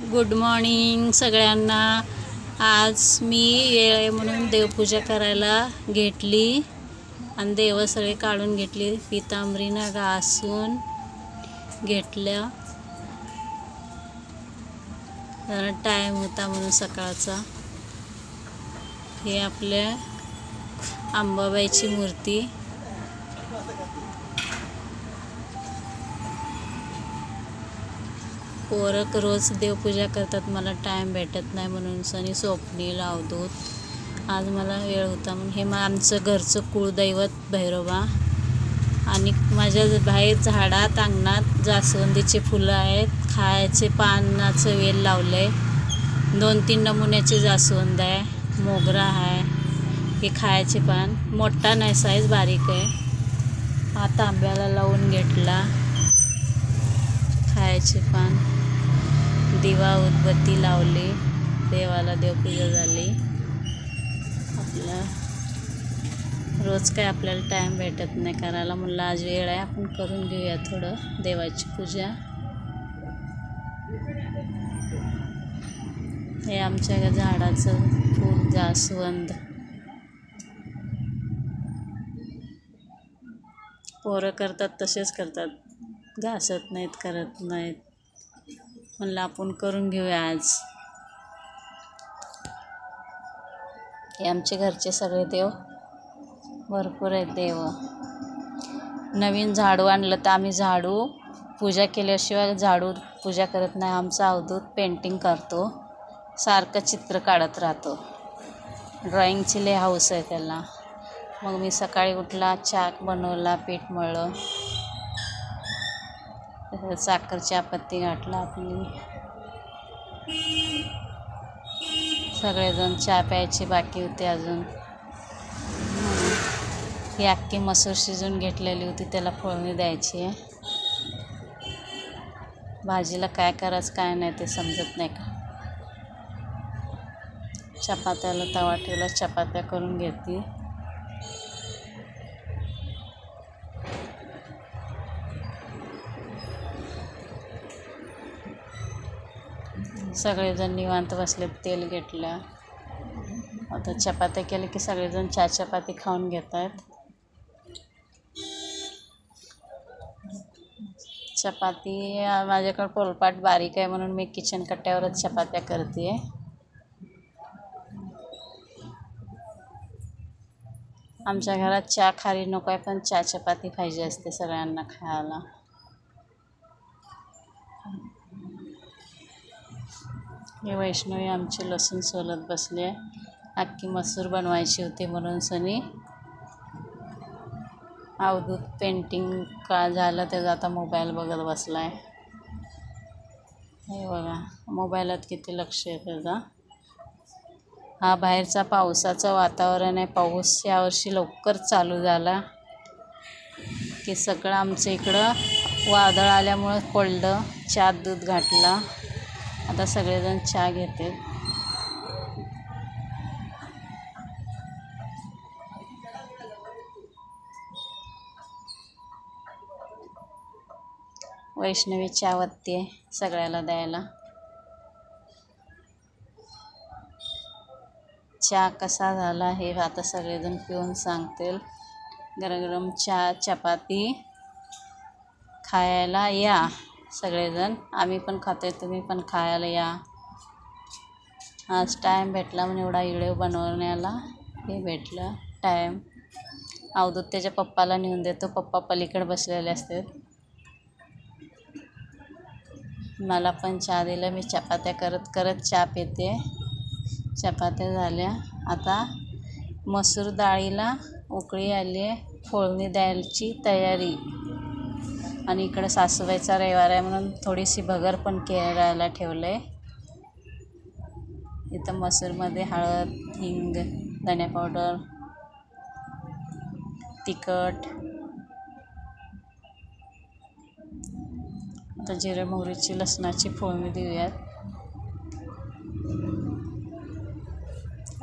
Good morning सगळ्यांना। आज मी वेळ आहे म्हणून देवपूजा करायला घेतली आणि देव सगळे काढून घेतली, पितांबरीनं घासून घेतल्या। जरा टाईम होता म्हणून सकाळचा। हे आपल्या अंबाबाईची मूर्ती, पोरक रोज देवपूजा करतात, मला टाईम भेटत नाही म्हणून सनी स्वप्नील अवधूत आज मला वेळ होता म्हणून। हे आमचं घरचं कुळदैवत भैरोबा। आणि माझ्या बाहेर झाडात अंगणात जास्वंदीचे फुलं आहेत, खायचे पानाचं वेल लावलंय, 2-3 नमुन्याचे जास्वंद आहे, मोगरा आहे। हे खायचे पान, मोठा नाही, साईज बारीक आहे। हा तांब्याला लावून घेतला, खायचे पान, दिवा उदबत्ती लावली, देवाला देवपूजा झाली। आपला रोज काय आपल्याला टाईम भेटत नाही करायला, म्हणलं आज वेळ आहे आपण करून घेऊया थोडं देवाची पूजा। हे आमच्या झाडाचं फूल जास्वंद। पोरं करतात तसेच करतात, घासत नाहीत, करत नाहीत, म्हणलं आपण करून घेऊया आज। हे आमचे घरचे सगळे देव, भरपूर आहेत देव। नवीन झाडू आणलं तर आम्ही झाडू पूजा केल्याशिवाय झाडू पूजा करत नाही। आमचा अवधूत पेंटिंग करतो, सारखं चित्र काढत राहतो, ड्रॉइंगची लय हौस आहे त्याला। मग मी सकाळी उठला, चहा बनवला, पीठ मळलं, साखर चहापत्ती घातला आपली। सगळेजण चहा प्यायची बाकी होते अजून। ही अख्खी मसूर शिजून घेतलेली होती, त्याला फोडणी द्यायची आहे। भाजीला काय करायचं काय नाही ते समजत नाही का। चपात्याला तवा ठेवला, चपात्या करून घेते। सगळेजण निवांत बसले, तेल घेतलं, आता चपात्या केल्या की सगळेजण 4 चपाती खाऊन घेत आहेत। चपाती माझ्याकडे पोलपाट बारीक आहे म्हणून मी किचन कट्ट्यावरच चपात्या करते। आमच्या घरात चहा खारी नको आहे, पण 4 चपाती पाहिजे असते सगळ्यांना खायला। हे वैष्णवी आमची लसूण सोलत बसली आहे, अख्खी मसूर बनवायची होती म्हणून सनी। अवधूत पेंटिंग का झालं त्याचा आता मोबाईल बघत बसलाय। हे बघा मोबाईलात किती लक्ष आहे त्याचा। हा बाहेरचा पावसाचं वातावरण आहे, पाऊस यावर्षी लवकर चालू झाला की सगळं आमचं इकडं वादळ आल्यामुळं पडलं। चहात दूध घातला, आता सगळेजण चहा घेते। वैष्णवी चहा वत्ते सगळ्याला द्यायला। चहा कसा झाला हे आता सगळेजण पिऊन सांगतील। गरम चहा चपाती खायला या सगळेजण, आम्ही पण खातोय, तुम्ही पण खायला या। आज टाईम भेटला म्हणून एवढा व्हिडिओ बनवण्याला हे भेटलं टाईम। अवधूत त्याच्या पप्पाला नेऊन देतो, पप्पा पलीकडे बसलेले असतात। मला पण चहा दिला, मी चपात्या करत करत चहा पिते। चपात्या झाल्या, आता मसूर डाळीला उकळी आली आहे, फोडणी द्यायची तयारी। आणि इकडे सासूबाईचा रविवार आहे म्हणून थोडीशी भगर पण करायला ठेवलं आहे। इथं मसूरमध्ये हळद, हिंग, धने पावडर, तिखट, आता जिरे मोहरीची लसणाची फोडणी देऊयात।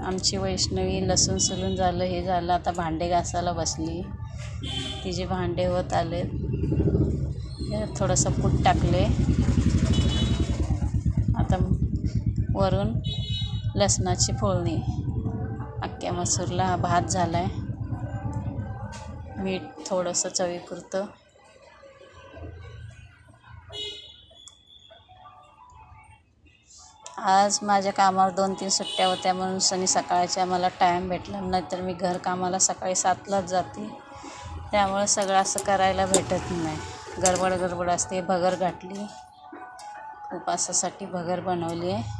आमची वैष्णवी लसूण सोलून झालं, हे झालं, आता भांडे घासायला बसली। तिचे भांडे होत आलेत, थोडंसं पूड टाकले, आता वरून लसणाची फोडणी. अख्ख्या मसूरला भात झाला आहे. मीठ थोडंसं चवीपुरतं. आज माझ्या कामावर 2-3 सुट्ट्या होत्या म्हणून सकाळच्या मला टाईम भेटला, नाहीतर मी घरकामाला सकाळी 7लाच जाते. त्यामुळे सगळं असं करायला भेटत नाही. गडबड असते. भगर घातली, उपासासाठी भगर बनवली आहे.